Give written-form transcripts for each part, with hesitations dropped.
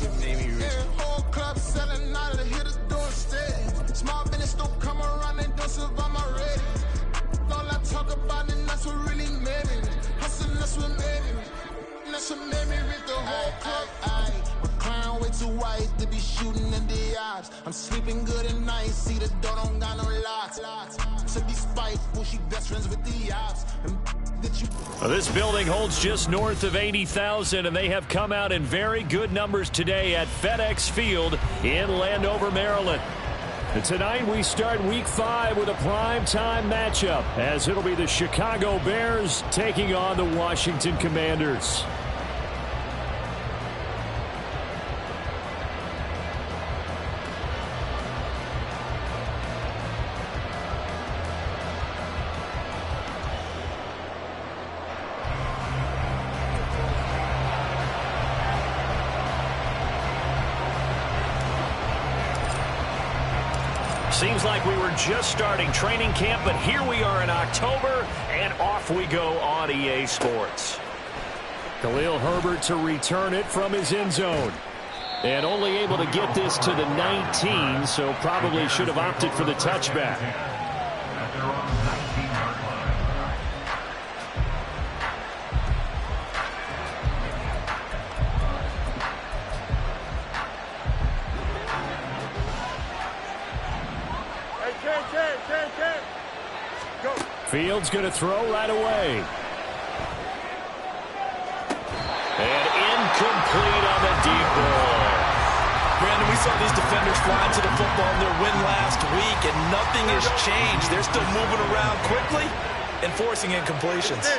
Whole club selling out of the hitters doing steady. Small business don't come around, they don't survive my ready. All I talk about it, that's what really made me. Hustling, that's what made me. That's what made me read the whole club. My crown way too white to be shooting in the eyes. I'm sleeping good at night, see the door don't got no locks. To be spiteful, she best friends with the ops. This building holds just north of 80,000, and they have come out in very good numbers today at FedEx Field in Landover, Maryland. And tonight we start Week 5 with a primetime matchup, as it'll be the Chicago Bears taking on the Washington Commanders. Seems like we were just starting training camp, but here we are in October, and off we go on EA Sports. Khalil Herbert to return it from his end zone. And only able to get this to the 19, so probably should have opted for the touchback. Fields going to throw right away. And incomplete on the deep ball. Brandon, we saw these defenders flying to the football in their win last week, and nothing has changed. They're still moving around quickly and forcing incompletions.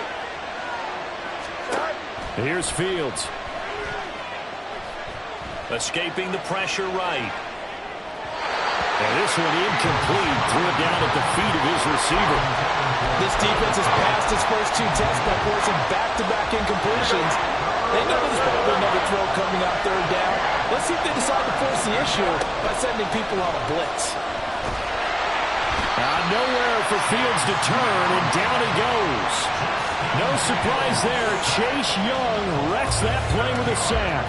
Here's Fields. Escaping the pressure right. And this one incomplete. Threw it down at the feet of his receiver. This defense has passed its first 2 tests by forcing back-to-back incompletions. They know there's probably another throw coming out third down. Let's see if they decide to force the issue by sending people on a blitz. Nowhere for Fields to turn, and down he goes. No surprise there. Chase Young wrecks that play with a sack.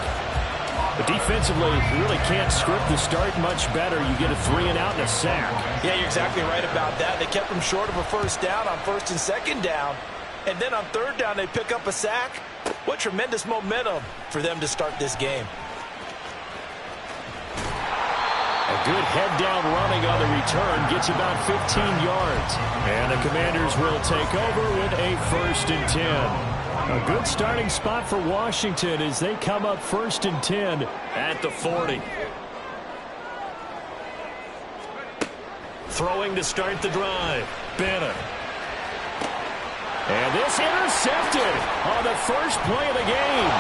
But defensively, you really can't script the start much better. You get a 3-and-out and a sack. Yeah, you're exactly right about that. They kept them short of a first down on first and second down. And then on third down, they pick up a sack. What tremendous momentum for them to start this game. A good head-down running on the return. Gets about 15 yards. And the Commanders will take over with a 1st and 10. A good starting spot for Washington as they come up 1st and 10 at the 40. Throwing to start the drive. Bennett. And this intercepted on the first play of the game.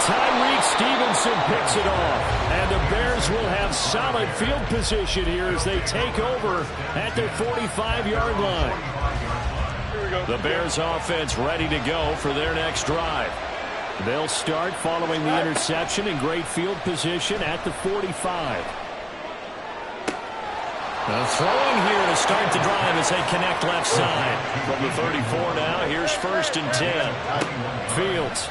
Tyreek Stevenson picks it off. And the Bears will have solid field position here as they take over at their 45-yard line. The Bears offense ready to go for their next drive. They'll start following the interception in great field position at the 45. Throwing here to start the drive as they connect left side. From the 34 now, here's 1st and 10. Fields.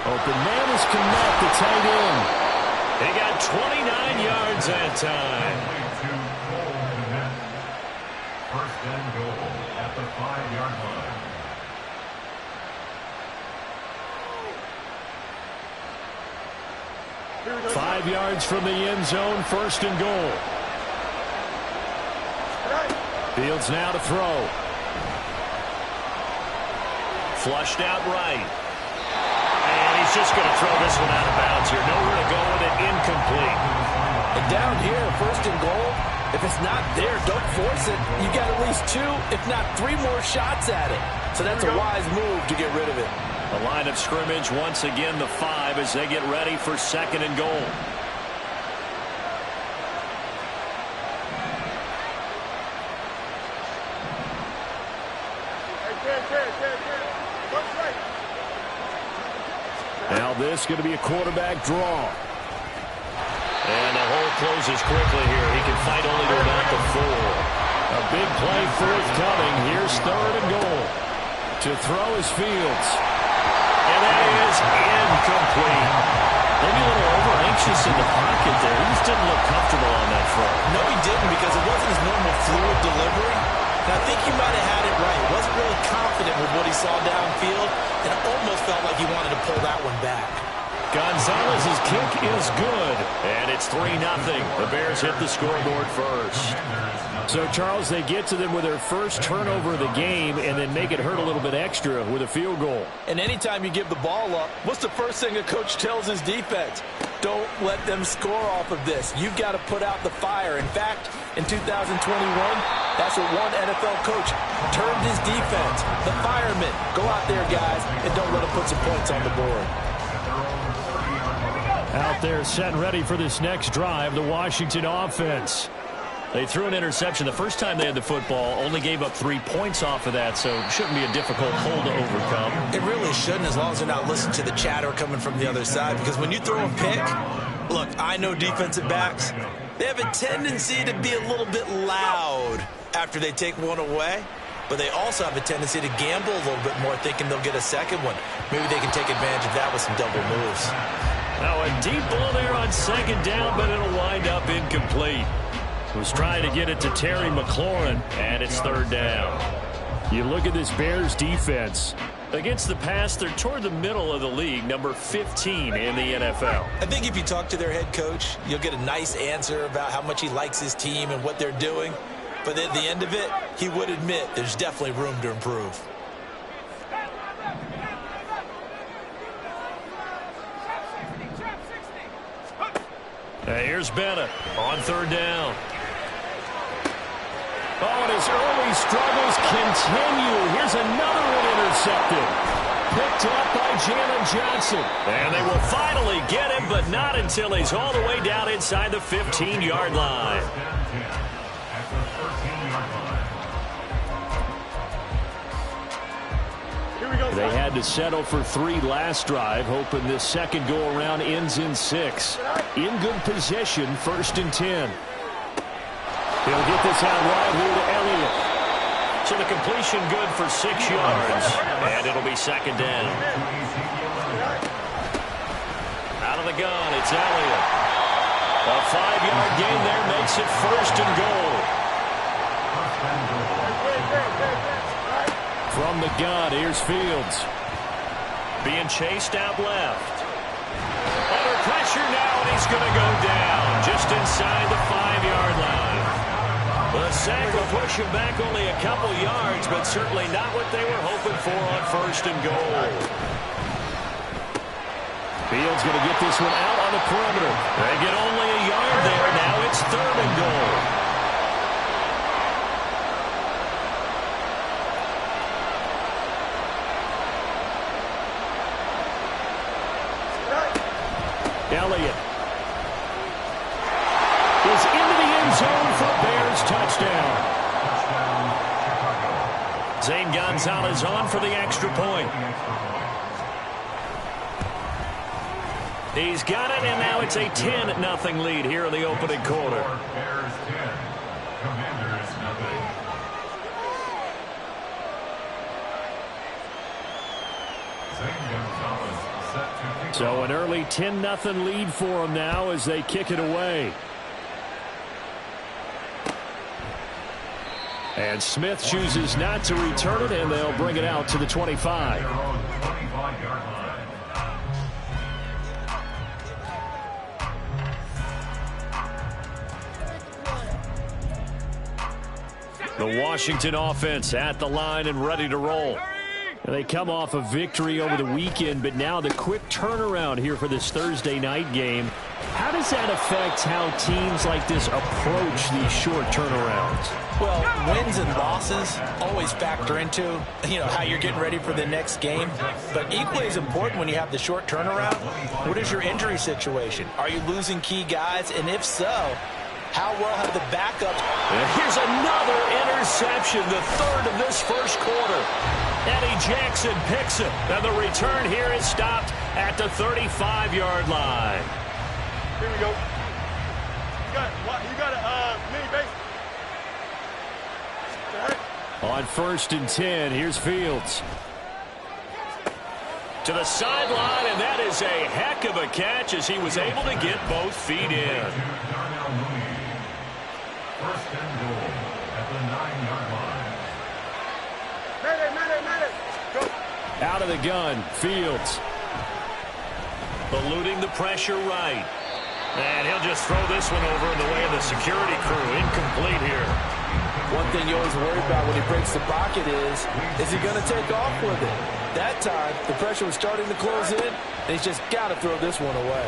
Open man is Kmet, the tight end. They got 29 yards that time. 1st and goal at the 5-yard line. Go. 5 yards from the end zone, 1st and goal. Fields now to throw. Flushed out right. And he's just going to throw this one out of bounds here. Nowhere to go with it, incomplete. And down here, 1st and goal. If it's not there, don't force it. You got at least 2, if not 3 more shots at it. So that's a wise move to get rid of it. The line of scrimmage, once again, the 5 as they get ready for 2nd and goal. Now this is going to be a quarterback draw. And the hole closes quickly here. He can fight only to about the 4. A big play forthcoming. Here's 3rd and goal. To throw is Fields. And that is anxious in the pocket there. He just didn't look comfortable on that front. No, he didn't, because it wasn't his normal fluid delivery. And I think he might have had it right. He wasn't really confident with what he saw downfield, and it almost felt like he wanted to pull that one back. Gonzalez's kick is good, and it's 3-0. The Bears hit the scoreboard first. So, Charles, they get to them with their first turnover of the game and then make it hurt a little bit extra with a field goal. And anytime you give the ball up, what's the first thing a coach tells his defense? Don't let them score off of this. You've got to put out the fire. In fact, in 2021, that's what one NFL coach termed his defense. The firemen. Go out there, guys, and don't let them put some points on the board. Out there set and ready for this next drive, the Washington offense. They threw an interception the first time they had the football, only gave up 3 points off of that, so it shouldn't be a difficult hole to overcome. It really shouldn't, as long as they're not listening to the chatter coming from the other side, because when you throw a pick, look, I know defensive backs, they have a tendency to be a little bit loud after they take one away, but they also have a tendency to gamble a little bit more, thinking they'll get a second one. Maybe they can take advantage of that with some double moves. Now a deep ball there on second down, but it'll wind up incomplete. Was trying to get it to Terry McLaurin, and it's third down. You look at this Bears defense. Against the pass, they're toward the middle of the league, number 15 in the NFL. I think if you talk to their head coach, you'll get a nice answer about how much he likes his team and what they're doing. But at the end of it, he would admit there's definitely room to improve. Here's Bennett on third down. Oh, and his early struggles continue. Here's another one intercepted. Picked up by Jalen Johnson. And they will finally get him, but not until he's all the way down inside the 15-yard line. They had to settle for 3 last drive, hoping this second go-around ends in 6. In good position, 1st and 10. He'll get this out wide here to Elliott. So the completion good for 6 yards, and it'll be second down. Out of the gun, it's Elliott. A 5-yard gain there makes it 1st and goal. From the gun, here's Fields. Being chased out left. Under pressure now, and he's going to go down just inside the 5-yard line. The sack will push him back only a couple yards, but certainly not what they were hoping for on 1st and goal. Fields going to get this one out on the perimeter. They get only a yard there. Now it's 3rd and goal. Elliott is into the end zone for Bears touchdown. Zane Gonzalez on for the extra point. He's got it, and now it's a 10-0 lead here in the opening quarter. Bears 10, Commanders nothing. Zane Gonzalez set to kick off. So an early 10-0 lead for them now as they kick it away. And Smith chooses not to return it, and they'll bring it out to the 25. Their own 25-yard line. The Washington offense at the line and ready to roll. And they come off a victory over the weekend, but now the quick turnaround here for this Thursday night game. How does that affect how teams like this approach these short turnarounds? Well, wins and losses always factor into, how you're getting ready for the next game. But equally as important when you have the short turnaround, what is your injury situation? Are you losing key guys? And if so, how well have the backups? And here's another interception, the 3rd of this first quarter. Eddie Jackson picks it, and the return here is stopped at the 35-yard line. Here we go. You got a mini base. On 1st and 10, here's Fields. To the sideline, and that is is a heck of a catch as he was able to get both feet in. First and goal at the 9-yard line. Go. Out of the gun, Fields. Eluding the pressure right. And he'll just throw this one over in the way of the security crew. Incomplete here. One thing you always worry about when he breaks the pocket is he going to take off with it? That time, the pressure was starting to close in, and he's just got to throw this one away.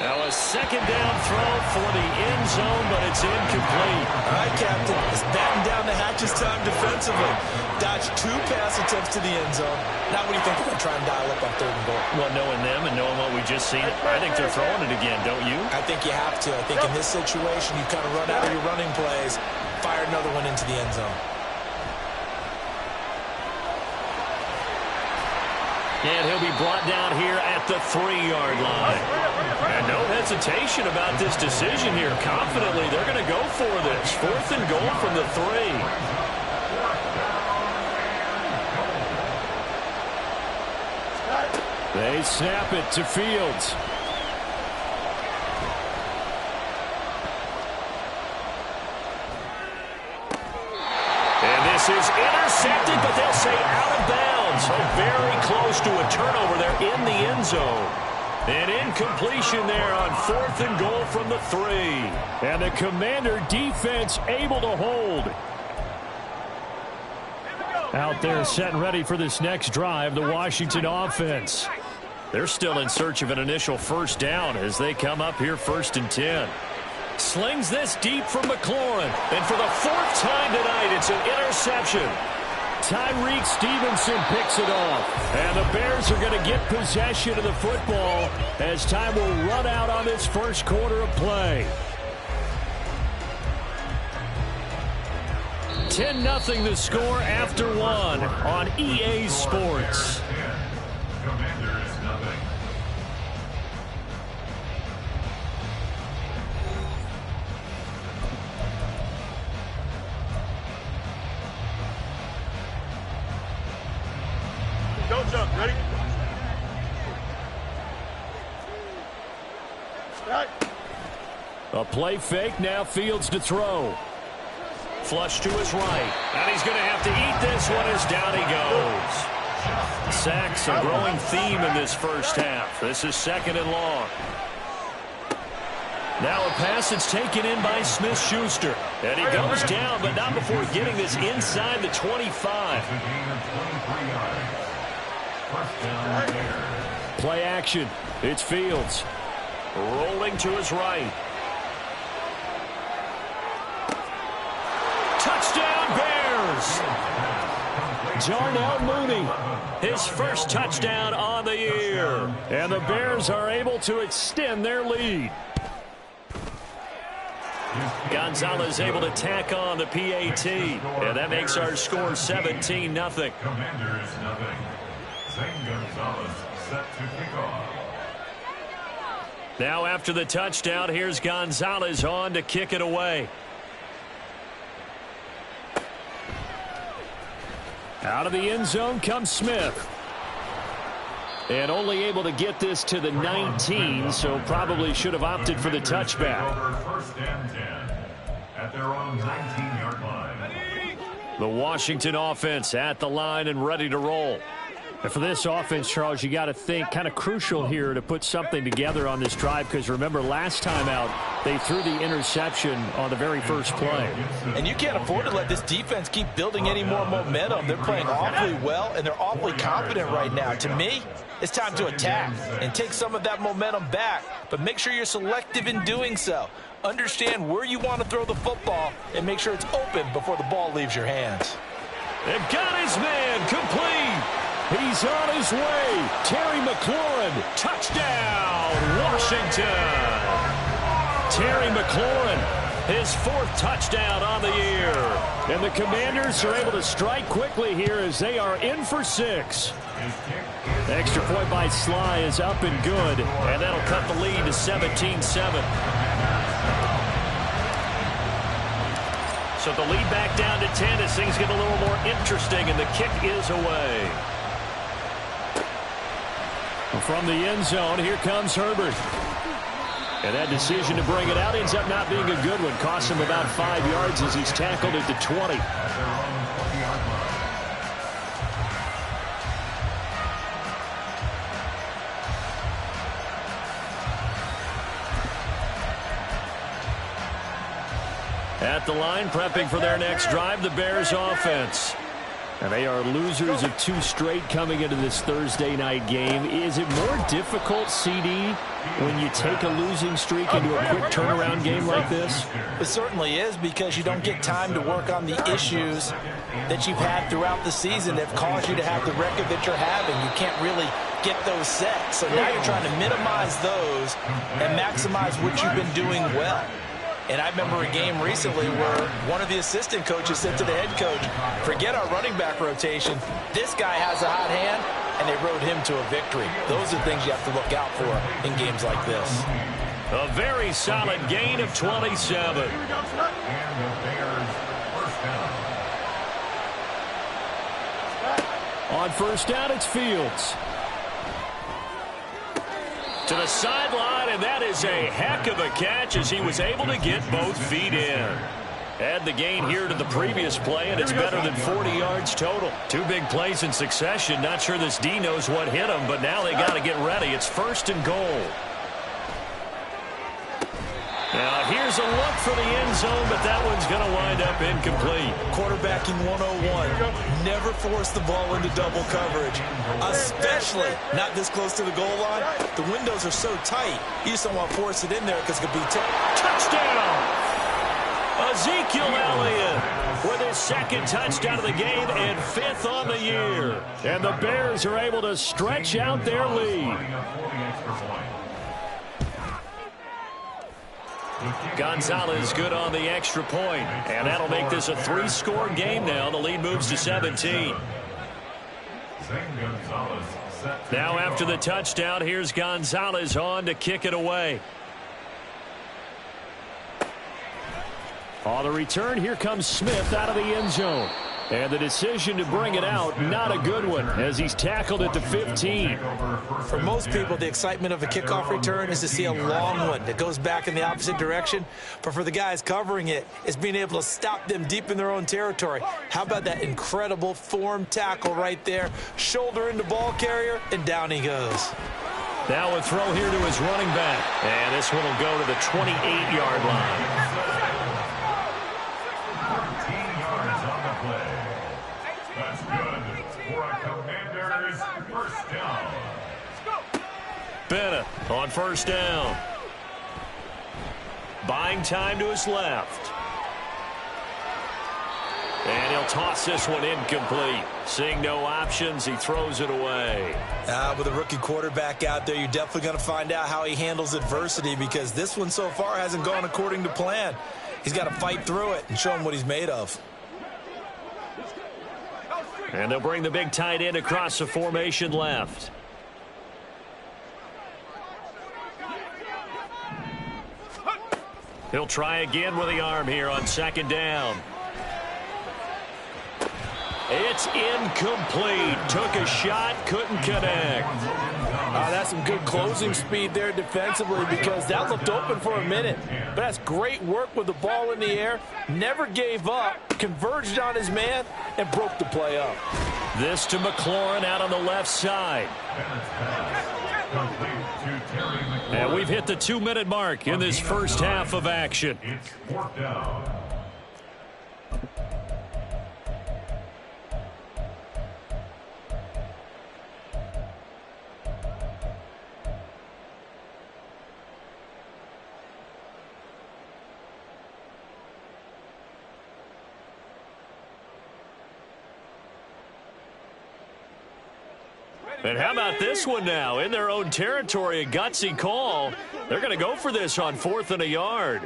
Now a second down throw for the end zone, but it's incomplete. All right, Captain, it's batten down the hatches time defensively. Dodged 2 pass attempts to the end zone. Now what do you think they're going to try and dial up on 3rd and goal? Well, knowing them and knowing what we just seen, I think they're throwing it again, don't you? I think you have to. I think in this situation, you kind of run out of your running plays, fire another one into the end zone. And he'll be brought down here at the 3-yard line. And no hesitation about this decision here. Confidently, they're going to go for this. 4th and goal from the 3. They snap it to Fields. And this is intercepted, but they'll say out of bounds. So very close to a turnover there in the end zone. An incompletion there on 4th and goal from the 3. And the Commander defense able to hold. Out there set and ready for this next drive, the Washington offense. They're still in search of an initial first down as they come up here 1st and 10. Slings this deep from McLaurin. And for the 4th time tonight, it's an interception. Tyreek Stevenson picks it off. And the Bears are going to get possession of the football as time will run out on this first quarter of play. 10-0 the score after 1 on EA Sports. Commanders nothing. Don't jump. Ready? Right. A play fake, now Fields to throw. Flush to his right. And he's going to have to eat this one as down he goes. Sacks, a growing theme in this first half. This is 2nd and long. Now a pass that's taken in by Smith-Schuster. And he goes down, but not before getting this inside the 25. Play action. It's Fields. Rolling to his right. Touchdown Bears! Darnell Mooney, his first touchdown on the year. And the Bears are able to extend their lead. Gonzalez able to tack on the PAT. And that makes our score 17-0. Commanders nothing. Zane Gonzalez set to kick off. Now after the touchdown, here's Gonzalez on to kick it away. Out of the end zone comes Smith. And only able to get this to the 19, so probably should have opted for the touchback. Over 1st and 10 at their own 19-yard line. The Washington offense at the line and ready to roll. And for this offense, Charles, you got to think kind of crucial here to put something together on this drive, because remember last time out they threw the interception on the very first play. And you can't afford to let this defense keep building any more momentum. They're playing awfully well, and they're awfully confident right now. To me, it's time to attack and take some of that momentum back, but make sure you're selective in doing so. Understand where you want to throw the football and make sure it's open before the ball leaves your hands. They've got his man complete. He's on his way. Terry McLaurin, touchdown, Washington. Terry McLaurin, his 4th touchdown on the year. And the Commanders are able to strike quickly here as they are in for 6. The extra point by Sly is up and good, and that'll cut the lead to 17-7. So the lead back down to 10 as things get a little more interesting, and the kick is away. From the end zone, here comes Herbert. And that decision to bring it out ends up not being a good one. Costs him about 5 yards as he's tackled at the 20. At the line, prepping for their next drive, the Bears offense. And they are losers of 2 straight coming into this Thursday night game. Is it more difficult, CD, when you take a losing streak into a quick turnaround game like this? It certainly is, because you don't get time to work on the issues that you've had throughout the season that have caused you to have the record that you're having. You can't really get those set. So now you're trying to minimize those and maximize what you've been doing well. And I remember a game recently where one of the assistant coaches said to the head coach, forget our running back rotation. This guy has a hot hand, and they rode him to a victory. Those are things you have to look out for in games like this. A very solid gain of 27. On first down, it's Fields. To the sideline, and that is a heck of a catch as he was able to get both feet in. Add the gain here to the previous play, and it's better than 40 yards total. 2 big plays in succession. Not sure this D knows what hit him, but now they got to get ready. It's 1st and goal. Now here's a look for the end zone, but that one's going to wind up incomplete. Quarterbacking 101. Never force the ball into double coverage, especially not this close to the goal line. The windows are so tight, you just don't want to force it in there because it could be touchdown! Ezekiel Elliott with his 2nd touchdown of the game and 5th on the year. And the Bears are able to stretch out their lead. Gonzalez good on the extra point, and that'll make this a 3-score game now. The lead moves to 17. Now after the touchdown, here's Gonzalez on to kick it away. On the return, here comes Smith out of the end zone. And the decision to bring it out, not a good one, as he's tackled at the 15. For most people, the excitement of a kickoff return is to see a long one that goes back in the opposite direction. But for the guys covering it, it's being able to stop them deep in their own territory. How about that incredible form tackle right there? Shoulder into ball carrier, and down he goes. Now a throw here to his running back. And this one will go to the 28-yard line. Bennett on first down. Buying time to his left. And he'll toss this one incomplete. Seeing no options, he throws it away. With a rookie quarterback out there, you're definitely going to find out how he handles adversity, because this one so far hasn't gone according to plan. He's got to fight through it and show him what he's made of. And they'll bring the big tight end across the formation left. He'll try again with the arm here on 2nd down. It's incomplete. Took a shot, couldn't connect. That's some good closing speed there defensively, because that looked open for a minute. But that's great work with the ball in the air. Never gave up, converged on his man, and broke the play up. This to McLaurin out on the left side. And we've hit the 2-minute mark in this first half of action. It's 4th down. And how about this one now? In their own territory, a gutsy call. They're going to go for this on 4th and a yard.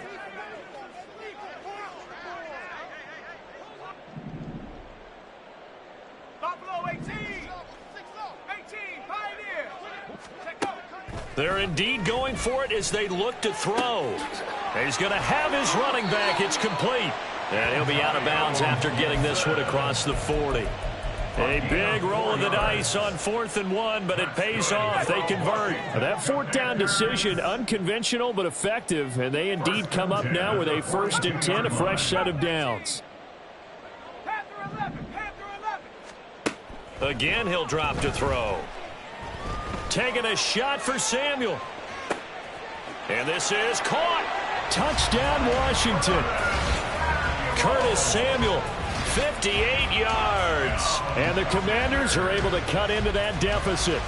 They're indeed going for it as they look to throw. He's going to have his running back. It's complete. And he'll be out of bounds after getting this one across the 40. A big roll of the dice on 4th and 1, but it pays off. They convert. That 4th down decision, unconventional but effective, and they indeed come up now with a 1st and 10, a fresh set of downs. Again, he'll drop to throw. Taking a shot for Samuel. And this is caught. Touchdown, Washington. Curtis Samuel, 58 yards. And the Commanders are able to cut into that deficit.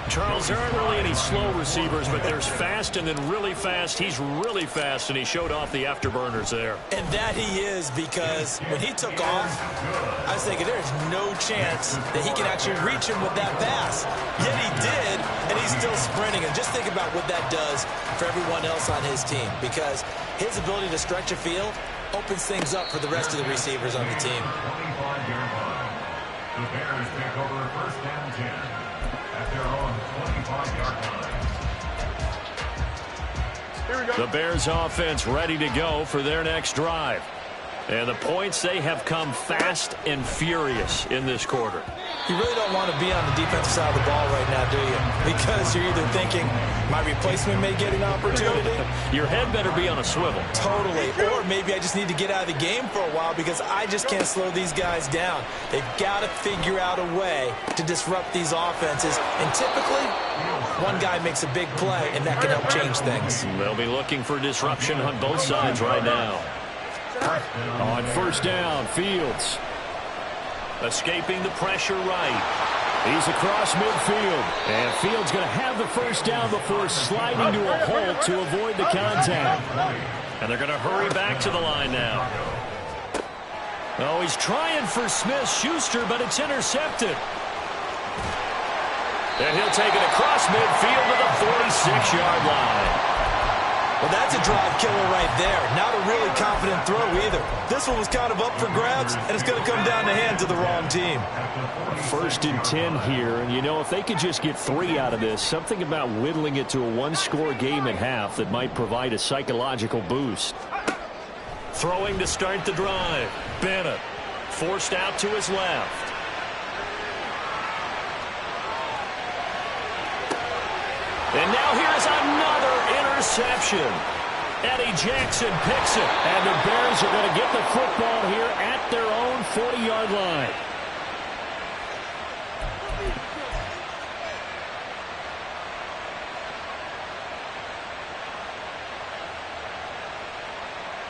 Charles, there aren't really any slow receivers, but there's fast and then really fast. He's really fast, and he showed off the afterburners there. And that he is, because when he took off, I was thinking there's no chance that he can actually reach him with that pass. Yet he did, and he's still sprinting. And just think about what that does for everyone else on his team, because his ability to stretch a field opens things up for the rest of the receivers on the team. 25-yard line. The Bears take over 1st and 10 at their own 25-yard line. Here we go. The Bears offense ready to go for their next drive. And the points, they have come fast and furious in this quarter. You really don't want to be on the defensive side of the ball right now, do you? Because you're either thinking, my replacement may get an opportunity. Your head better be on a swivel. Totally. Or maybe I just need to get out of the game for a while because I just can't slow these guys down. They've got to figure out a way to disrupt these offenses. And typically, one guy makes a big play, and that can help change things. They'll be looking for disruption on both sides right now. On 1st down, Fields. Escaping the pressure right. He's across midfield. And Fields going to have the 1st down before sliding to a hole to avoid the contact. And they're going to hurry back to the line now. Oh, he's trying for Smith-Schuster, but it's intercepted. And he'll take it across midfield to the 46-yard line. Well, that's a drive killer right there. Not a really confident throw either. This one was kind of up for grabs, and it's going to come down the hands of the wrong team. 1st and 10 here, and you know, if they could just get 3 out of this, something about whittling it to a one-score game at half that might provide a psychological boost. Throwing to start the drive. Bennett forced out to his left. And now here's another interception. Eddie Jackson picks it. And the Bears are going to get the football here at their own 40-yard line.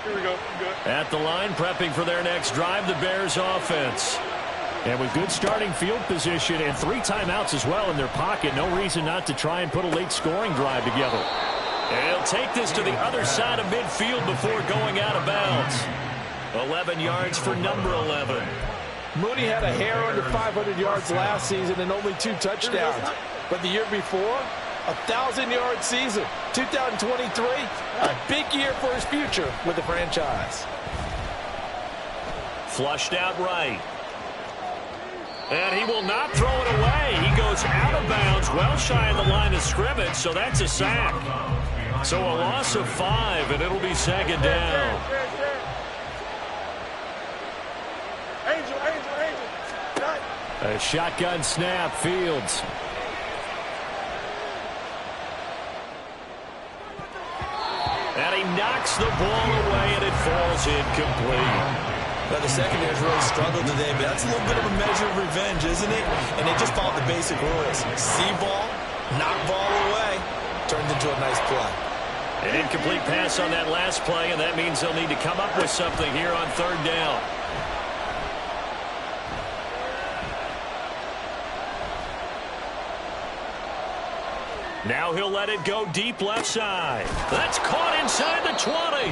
Here we go. Good. At the line, prepping for their next drive, the Bears offense. And with good starting field position and 3 timeouts as well in their pocket, no reason not to try and put a late scoring drive together. And he'll take this to the other side of midfield before going out of bounds. 11 yards for number 11. Mooney had a hair under 500 yards last season and only 2 touchdowns. But the year before, 1,000-yard season. 2023, a big year for his future with the franchise. Flushed out right. And he will not throw it away. He goes out of bounds, well shy of the line of scrimmage, so that's a sack. So a loss of 5, and it'll be 2nd down. Angel. A shotgun snap, Fields. And he knocks the ball away, and it falls incomplete. Well, the secondary's really struggled today, but that's a little bit of a measure of revenge, isn't it? And they just followed the basic rules. See ball, knock ball away, turned into a nice play. An incomplete pass on that last play, and that means they'll need to come up with something here on 3rd down. Now he'll let it go deep left side. That's caught inside the 20.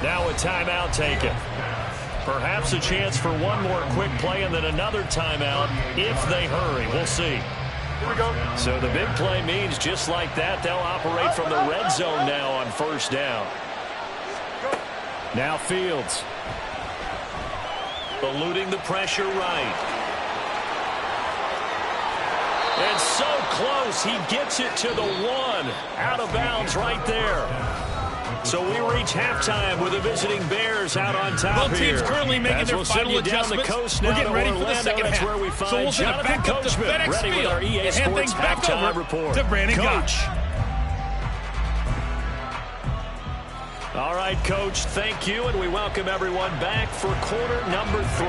Now a timeout taken. Perhaps a chance for one more quick play and then another timeout if they hurry. We'll see. Here we go. So the big play means just like that, they'll operate from the red zone now on 1st down. Now Fields. Eluding the pressure right. And so close, he gets it to the 1. Out of bounds right there. So we reach halftime with the visiting Bears out on top Both here. teams currently making their final adjustments. Down the coast We're now getting ready for the Orlando. second That's half. where we find So we'll send it Jonathan back up to Coachman, FedEx ready with our Field EA and hand Sports things back halftime over report. to Brandon Coach. Gotch. All right, Coach, thank you, and we welcome everyone back for quarter number 3.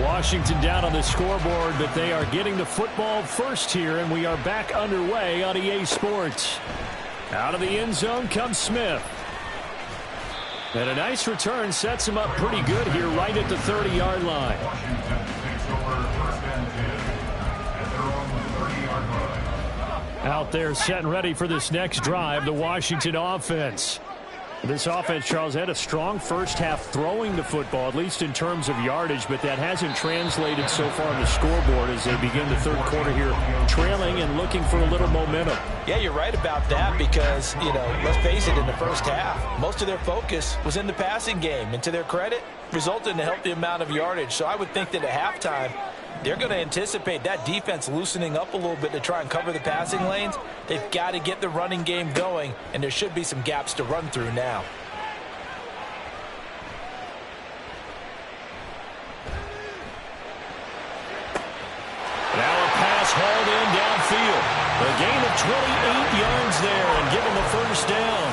Washington down on the scoreboard, but they are getting the football first here, and we are back underway on EA Sports. Out of the end zone comes Smith. And a nice return sets him up pretty good here right at the 30-yard line. Washington takes over first and 10 at their own 30-yard line. Out there set and ready for this next drive, the Washington offense. This offense, Charles, had a strong first half throwing the football, at least in terms of yardage, but that hasn't translated so far on the scoreboard as they begin the third quarter here, trailing and looking for a little momentum. Yeah, you're right about that because, let's face it, in the first half, most of their focus was in the passing game. And to their credit, resulted in a healthy amount of yardage. So I would think that at halftime, they're going to anticipate that defense loosening up a little bit to try and cover the passing lanes. They've got to get the running game going, and there should be some gaps to run through now. Now a pass hauled in downfield. A gain of 28 yards there and give them a first down.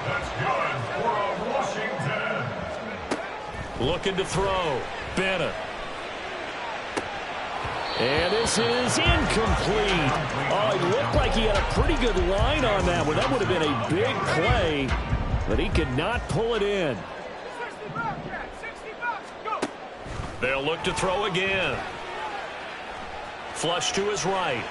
That's good for Washington. Looking to throw. Bennett. And this is incomplete. Oh, it looked like he had a pretty good line on that one. That would have been a big play, but he could not pull it in. They'll look to throw again. Flush to his right.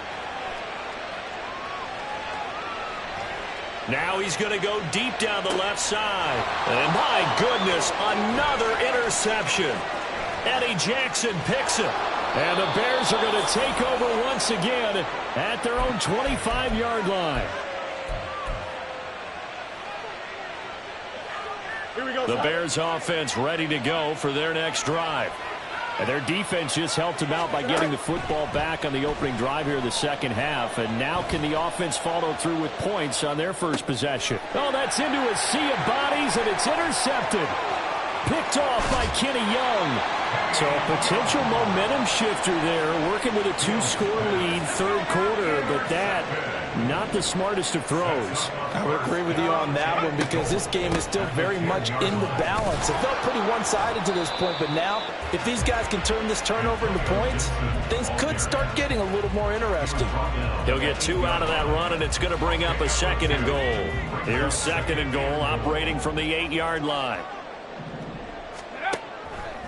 Now he's going to go deep down the left side. And my goodness, another interception. Eddie Jackson picks it. And the Bears are going to take over once again at their own 25-yard line. Here we go. The Bears offense ready to go for their next drive. And their defense just helped them out by getting the football back on the opening drive here in the second half. And now can the offense follow through with points on their first possession? Oh, that's into a sea of bodies, and it's intercepted. Picked off by Kenny Young. So a potential momentum shifter there, working with a 2-score lead, third quarter, but that, not the smartest of throws. I would agree with you on that one because this game is still very much in the balance. It felt pretty one-sided to this point, but now, if these guys can turn this turnover into points, things could start getting a little more interesting. He'll get 2 out of that run, and it's going to bring up a second and goal. Here's second and goal, operating from the 8-yard line.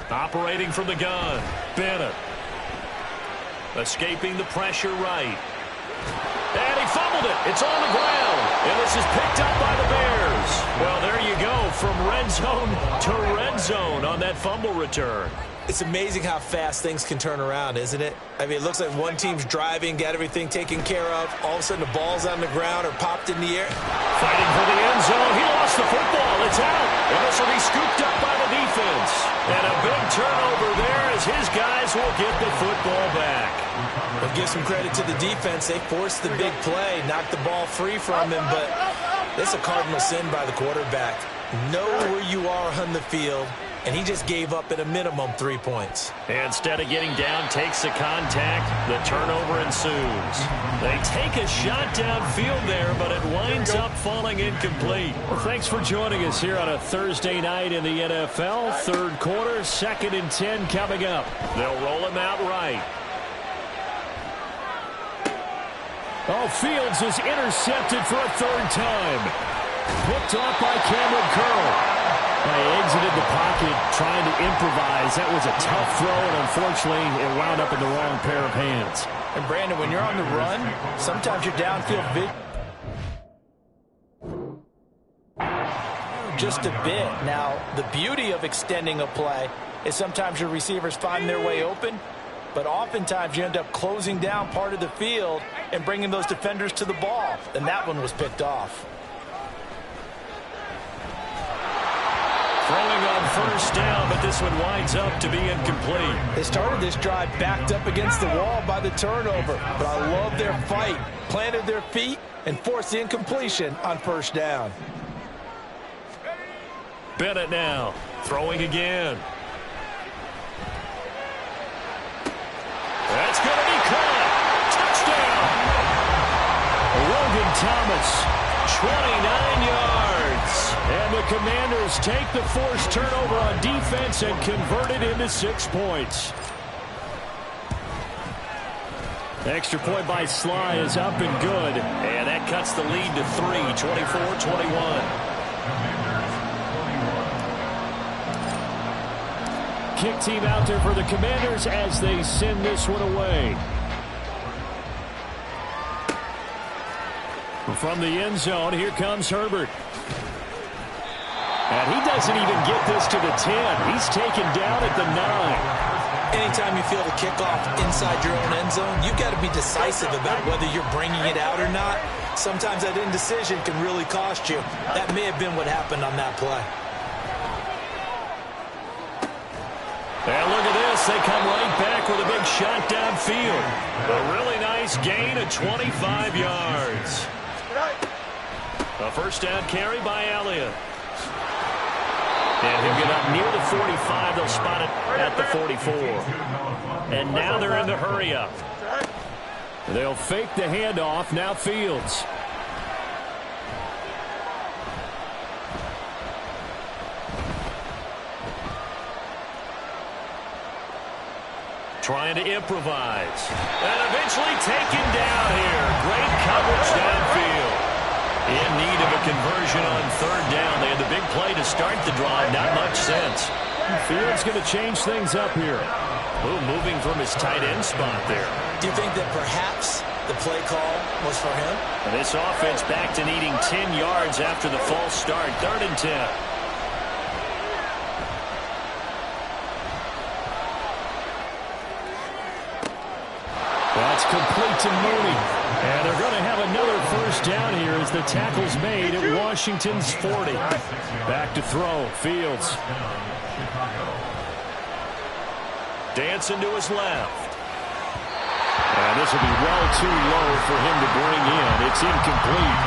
Operating from the gun, Bennett. Escaping the pressure right. And he fumbled it. It's on the ground. And this is picked up by the Bears. Well, there you go. From red zone to red zone on that fumble return. It's amazing how fast things can turn around, isn't it? I mean, it looks like one team's driving, got everything taken care of. All of a sudden, the ball's on the ground or popped in the air. Fighting for the end zone. He lost the football. It's out. And this will be scooped up by the defense. And a big turnover there as his guys will get the football back. Well, give some credit to the defense. They forced the big play, knocked the ball free from him, but it's a cardinal sin by the quarterback. Know where you are on the field, and he just gave up at a minimum 3 points. Instead of getting down, takes the contact. The turnover ensues. They take a shot downfield there, but it winds up falling incomplete. Well, thanks for joining us here on a Thursday night in the NFL. Third quarter, 2nd and 10 coming up. They'll roll him out right. Oh, Fields is intercepted for a third time. Picked off by Cameron Curl. They exited the pocket trying to improvise. That was a tough throw, and unfortunately, it wound up in the wrong pair of hands. And, Brandon, when you're on the run, sometimes your downfield just a bit. Now, the beauty of extending a play is sometimes your receivers find their way open, but oftentimes you end up closing down part of the field and bringing those defenders to the ball. And that one was picked off. Throwing on first down, but this one winds up to be incomplete. They started this drive backed up against the wall by the turnover, but I love their fight. Planted their feet and forced the incompletion on first down. Bennett now throwing again. That's going to be caught. Touchdown. Logan Thomas, 29 yards. And the Commanders take the forced turnover on defense and convert it into 6 points. Extra point by Sly is up and good. And that cuts the lead to 3, 24-21. Kick team out there for the Commanders as they send this one away. From the end zone, here comes Herbert. And he doesn't even get this to the 10. He's taken down at the 9. Anytime you feel the kickoff inside your own end zone, you've got to be decisive about whether you're bringing it out or not. Sometimes that indecision can really cost you. That may have been what happened on that play. And look at this. They come right back with a big shot downfield. A really nice gain of 25 yards. A first down carry by Elliott. And he'll get up near the 45. They'll spot it at the 44. And now they're in the hurry up. They'll fake the handoff. Now Fields. Trying to improvise. And eventually taken down here. Great coverage downfield. In need of a conversion on third down. They had the big play to start the drive. Not much sense. Fields going to change things up here. Ooh, moving from his tight end spot there. Do you think that perhaps the play call was for him? And this offense back to needing 10 yards after the false start. 3rd and 10. That's complete to Mooney. And they're going to have another first down here as the tackle's made at Washington's 40. Back to throw. Fields. Dancing to his left. And this will be well too low for him to bring in. It's incomplete.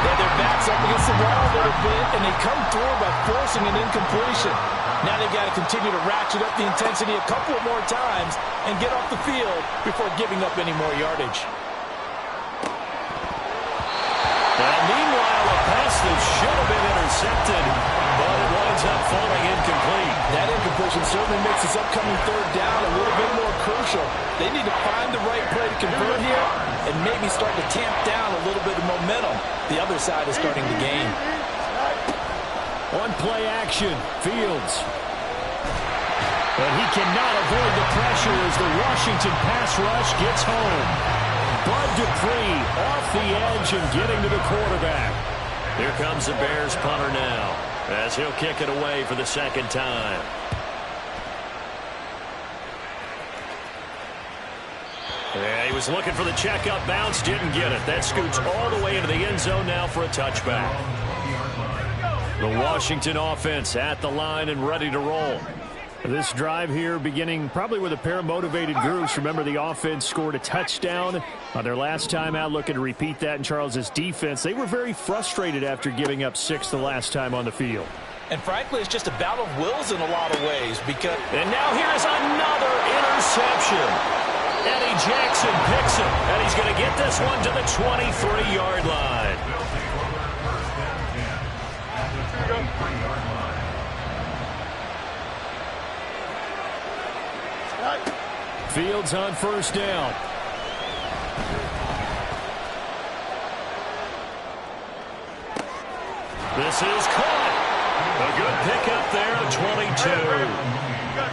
Yeah, their backs up against the wall a little bit, and they come through by forcing an incompletion. Now they've got to continue to ratchet up the intensity a couple more times and get off the field before giving up any more yardage. And meanwhile, a pass that should have been intercepted, but it winds up falling incomplete. That incompletion certainly makes this upcoming third down a little bit more crucial. They need to find the right play to convert here and maybe start to tamp down a little bit of momentum. The other side is starting to gain. On play action, Fields. And he cannot avoid the pressure as the Washington pass rush gets home. Bud Dupree off the edge and getting to the quarterback. Here comes the Bears punter now as he'll kick it away for the second time. Yeah, he was looking for the checkup bounce, didn't get it. That scoots all the way into the end zone now for a touchback. The Washington offense at the line and ready to roll. This drive here beginning probably with a pair of motivated groups. Remember, the offense scored a touchdown on their last time out, looking to repeat that in Charles's defense. They were very frustrated after giving up 6 the last time on the field. And frankly, it's just a battle of wills in a lot of ways. And now here's another interception. Eddie Jackson picks it, and he's going to get this one to the 23-yard line. Fields on first down. This is caught. A good pickup there at 22.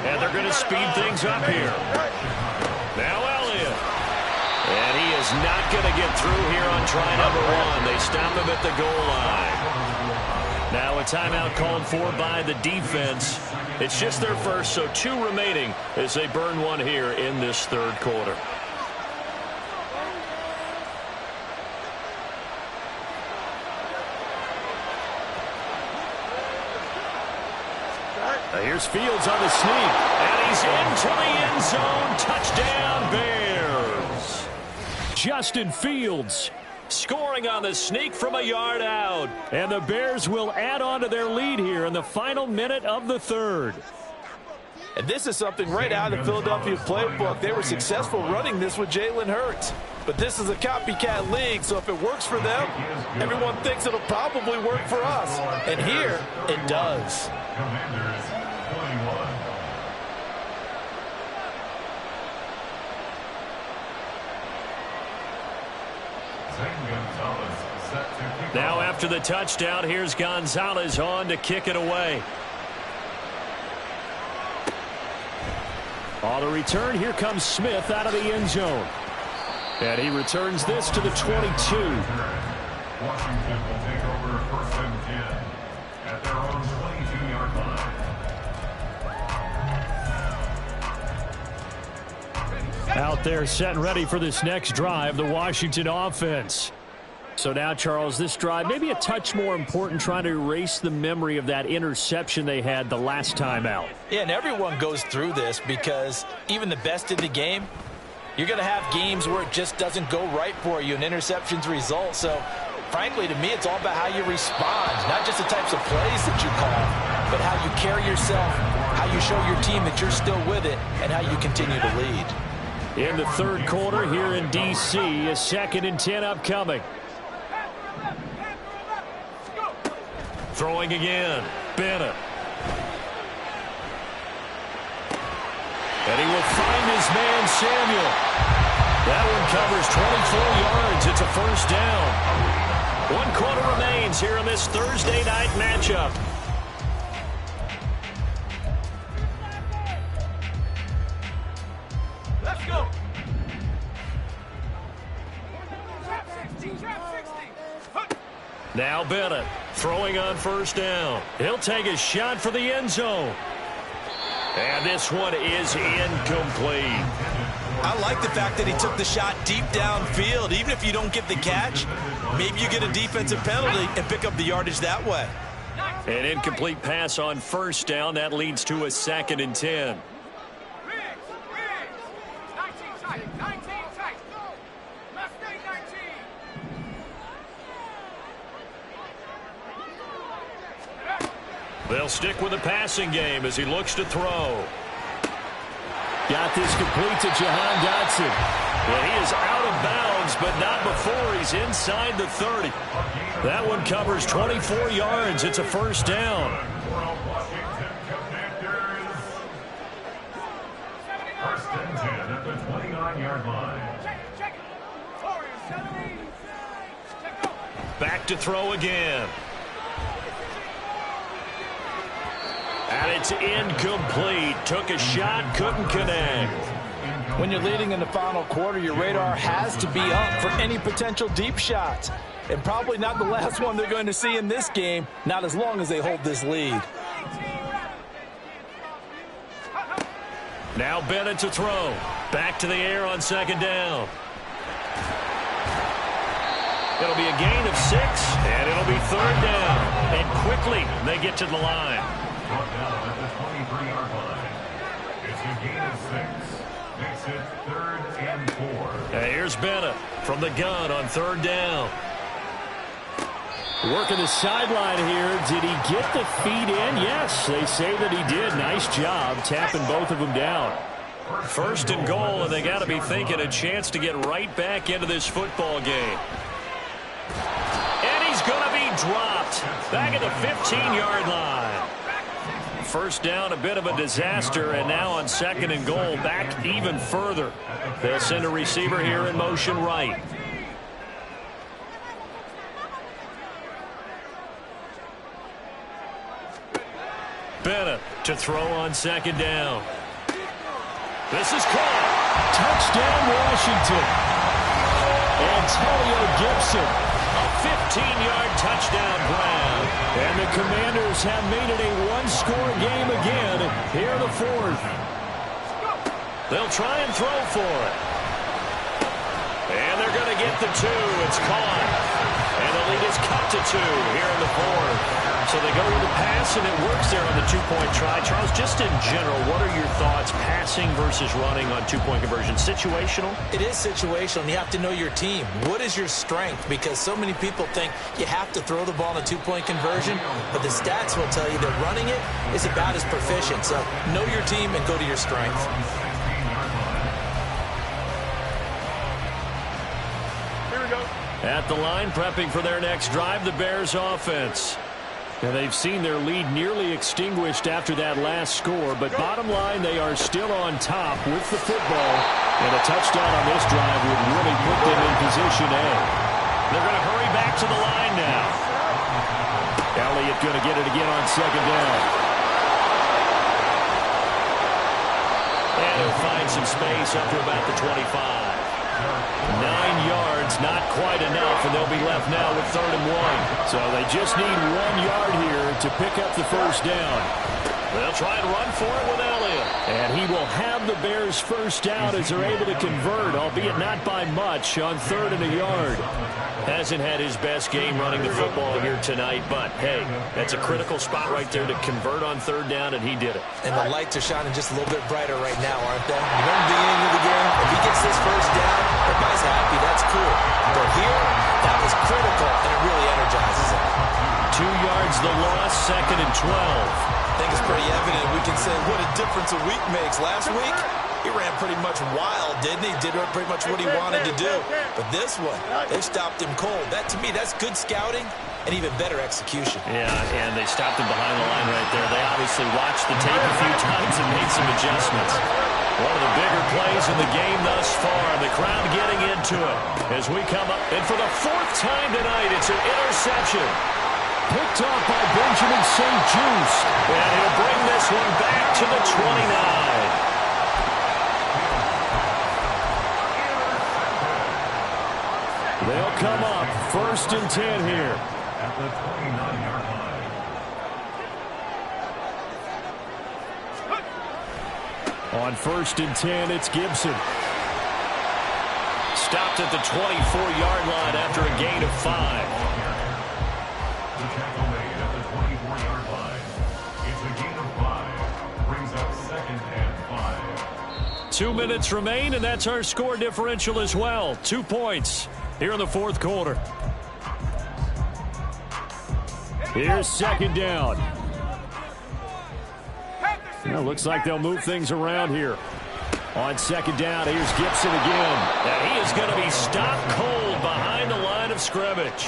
And they're going to speed things up here. Now Elliott. And he is not going to get through here on try number 1. They stop him at the goal line. Now a timeout called for by the defense. It's just their first, so 2 remaining as they burn one here in this third quarter. Here's Fields on the sneak, and he's into the end zone. Touchdown, Bears. Justin Fields scoring on the sneak from a yard out. And the Bears will add on to their lead here in the final minute of the third. And this is something right out of the Philadelphia playbook. They were successful running this with Jalen Hurts. But this is a copycat league, so if it works for them, everyone thinks it'll probably work for us. And here, it does. Commanders 21. Gonzalez set to kick Now off. after the touchdown, here's Gonzalez on to kick it away. On the return, here comes Smith out of the end zone. And he returns this to the 22. Washington will take over 1st and 10 at their own 22-yard line. Out there set and ready for this next drive, the Washington offense. So now, Charles, this drive maybe a touch more important, trying to erase the memory of that interception they had the last time out. Yeah, and everyone goes through this because even the best in the game, you're going to have games where it just doesn't go right for you and interceptions result. So, frankly, to me, it's all about how you respond, not just the types of plays that you call, but how you carry yourself, how you show your team that you're still with it, and how you continue to lead. In the third quarter here in D.C., a 2nd and 10 upcoming. Throwing again, Bennett. And he will find his man, Samuel. That one covers 24 yards. It's a 1st down. 1 quarter remains here in this Thursday night matchup. Let's go. Now Bennett throwing on 1st down. He'll take a shot for the end zone. And this one is incomplete. I like the fact that he took the shot deep downfield. Even if you don't get the catch, maybe you get a defensive penalty and pick up the yardage that way. An incomplete pass on 1st down. That leads to a 2nd and 10. They'll stick with the passing game as he looks to throw. Got this complete to Jahan Dotson. Well, he is out of bounds, but not before he's inside the 30. That one covers 24 yards. It's a 1st down. Washington Commanders. 1st and 10 at the 29-yard line. Back to throw again. And it's incomplete. Took a shot, couldn't connect. When you're leading in the final quarter, your radar has to be up for any potential deep shots. And probably not the last one they're going to see in this game, not as long as they hold this lead. Now Bennett to throw. Back to the air on 2nd down. It'll be a gain of 6, and it'll be 3rd down. And quickly, they get to the line. Brought down at the 23-yard line. It's a gain of 6. Makes it 3rd and 4. And here's Bennett from the gun on 3rd down. Working the sideline here. Did he get the feet in? Yes, they say that he did. Nice job tapping both of them down. 1st and goal, and they got to be thinking a chance to get right back into this football game. And he's going to be dropped back at the 15-yard line. 1st down, a bit of a disaster, and now on 2nd and goal, back even further. They'll send a receiver here in motion right. Bennett to throw on 2nd down. This is caught. Touchdown, Washington. Antonio Gibson, a 15-yard touchdown grab. And the Commanders have made it a one-score game again here in the 4th. They'll try and throw for it. And they're going to get the 2. It's caught. And the lead is cut to 2 here in the 4th. So they go with the pass, and it works there on the two-point try. Charles, just in general, what are your thoughts passing versus running on two-point conversion? Situational? It is situational, and you have to know your team. What is your strength? Because so many people think you have to throw the ball in a two-point conversion, but the stats will tell you that running it is about as proficient. So know your team and go to your strength. Here we go. At the line, prepping for their next drive, the Bears offense. Now, they've seen their lead nearly extinguished after that last score, but bottom line, they are still on top with the football, and a touchdown on this drive would really put them in position A. They're going to hurry back to the line now. Elliott going to get it again on second down. And he'll find some space up to about the 25. 9 yards, not quite enough, and they'll be left now with 3rd and 1. So they just need 1 yard here to pick up the first down. They'll try and run for it with Elliott. And he will have the Bears first down as they're able to convert, albeit not by much, on 3rd and a yard. Hasn't had his best game running the football here tonight, but, hey, that's a critical spot right there to convert on 3rd down, and he did it. And the lights are shining just a little bit brighter right now, aren't they? You remember the beginning of the game? If he gets this first down, everybody's happy. That's cool. But here, that was critical, and it really energizes him. 2 yards the loss, 2nd and 12. I think it's pretty evident. We can say what a difference a week makes. Last week, he ran pretty much wild, didn't he? Did pretty much what he wanted to do. But this one, they stopped him cold. That, to me, that's good scouting and even better execution. Yeah, and they stopped him behind the line right there. They obviously watched the tape a few times and made some adjustments. One of the bigger plays in the game thus far. The crowd getting into it as we come up. And for the 4th time tonight, it's an interception. Picked off by Benjamin St-Juste. And he'll bring this one back to the 29. They'll come up 1st and 10 here. At the 29-yard line. On 1st and 10, it's Gibson. Stopped at the 24-yard line after a gain of 5. The tackle made at the 24-yard line. It's a gain of 5. Brings up 2nd and 5. 2 minutes remain, and that's our score differential as well. 2 points here in the 4th quarter. Here's 2nd down. Well, looks like they'll move things around here. On 2nd down, here's Gibson again. And he is going to be stopped cold behind the line of scrimmage.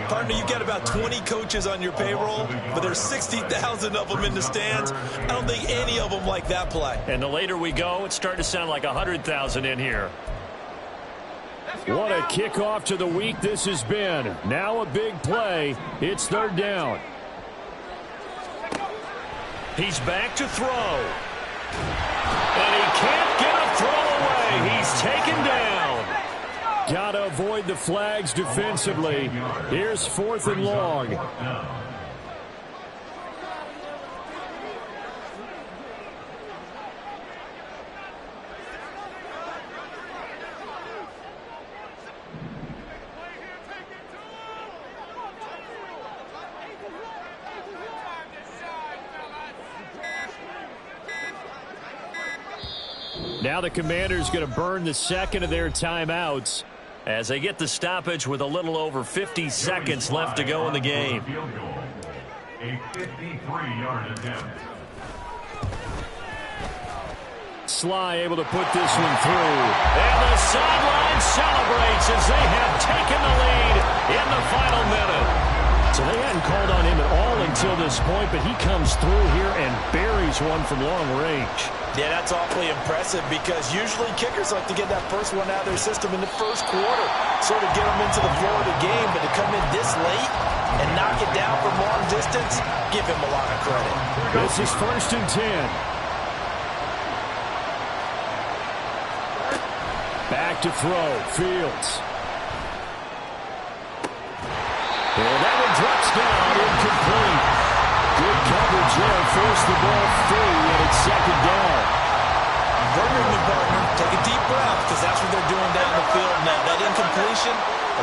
Partner, you've got about 20 coaches on your payroll, but there's 60,000 of them in the stands. I don't think any of them like that play. And the later we go, it's starting to sound like 100,000 in here. What a kickoff to the week this has been. Now a big play. It's 3rd down. He's back to throw. And he can't get a throw away. He's taken down. Got to avoid the flags defensively. Here's 4th and long. Now the Commanders going to burn the 2nd of their timeouts as they get the stoppage with a little over 50 seconds left to go in the game. A 53-yard attempt. Sly able to put this one through. And the sideline celebrates as they have taken the lead in the final minute. So they hadn't called on him at all until this point, but he comes through here and buries one from long range. Yeah, that's awfully impressive because usually kickers like to get that first one out of their system in the 1st quarter, sort of get them into the flow of the game, but to come in this late and knock it down from long distance, give him a lot of credit. This is 1st and 10. Back to throw, Fields. And that one drops down, incomplete. Good coverage there, forced the ball free, and it's 2nd down. Burning the partner, take a deep breath, because that's what they're doing down the field now. That incompletion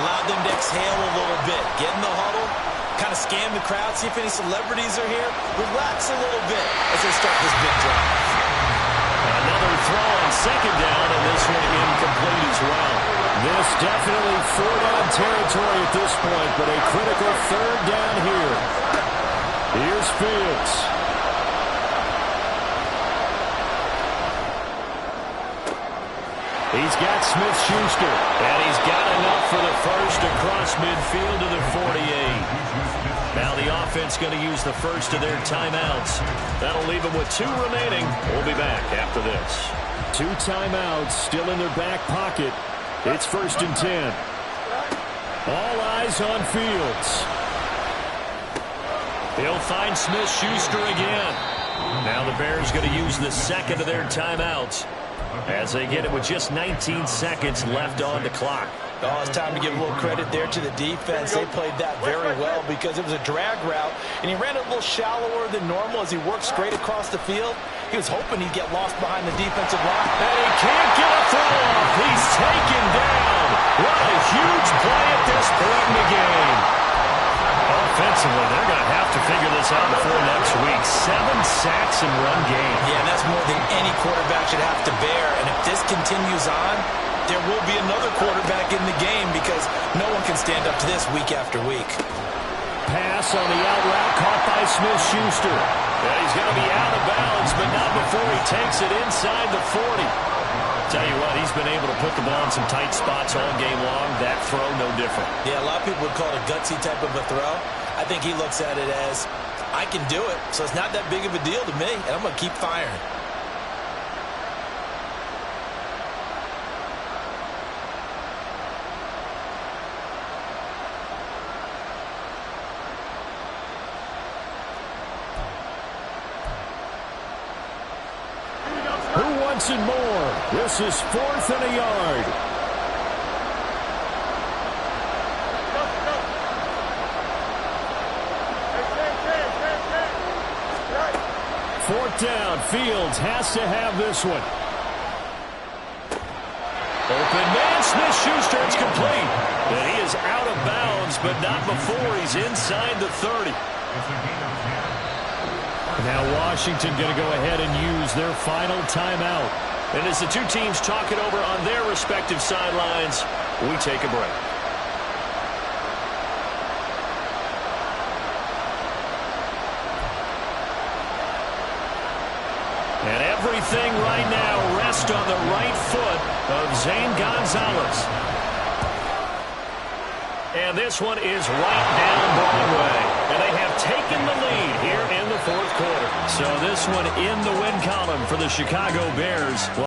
allowed them to exhale a little bit, get in the huddle, kind of scan the crowd, see if any celebrities are here. Relax a little bit as they start this big drive. Another throw on second down, and this one incomplete as well. This definitely four-down territory at this point, but a critical third down here. Here's Fields. He's got Smith-Schuster, and he's got enough for the first across midfield to the 48. Now the offense going to use the first of their timeouts. That'll leave them with 2 remaining. We'll be back after this. 2 timeouts still in their back pocket. It's 1st and 10. All eyes on Fields. He'll find Smith-Schuster again. Now the Bears going to use the second of their timeouts as they get it with just 19 seconds left on the clock. Oh, it's time to give a little credit there to the defense. They played that very well because it was a drag route, and he ran it a little shallower than normal as he worked straight across the field. He was hoping he'd get lost behind the defensive line. And he can't get a throw off. He's taken down. What a huge play at this point in the game. Offensively, they're going to have to figure this out before next week. 7 sacks in one game. Yeah, and that's more than any quarterback should have to bear. And if this continues on, there will be another quarterback in the game because no one can stand up to this week after week. Pass on the out route caught by Smith-Schuster. Yeah, he's going to be out of bounds, but not before he takes it inside the 40. Tell you what, he's been able to put the ball in some tight spots all game long. That throw, no different. Yeah, a lot of people would call it a gutsy type of a throw. I think he looks at it as, I can do it, so it's not that big of a deal to me, and I'm going to keep firing. Who wants it more? This is 4th and a yard. Fourth down. Fields has to have this one. Open man, Smith-Schuster. It's complete. And he is out of bounds, but not before he's inside the 30. Now Washington going to go ahead and use their final timeout. And as the 2 teams talk it over on their respective sidelines, we take a break. And everything right now rests on the right foot of Zane Gonzalez. And this one is right down Broadway. And they have taken the lead here in the 4th quarter. So this one in the win column for the Chicago Bears.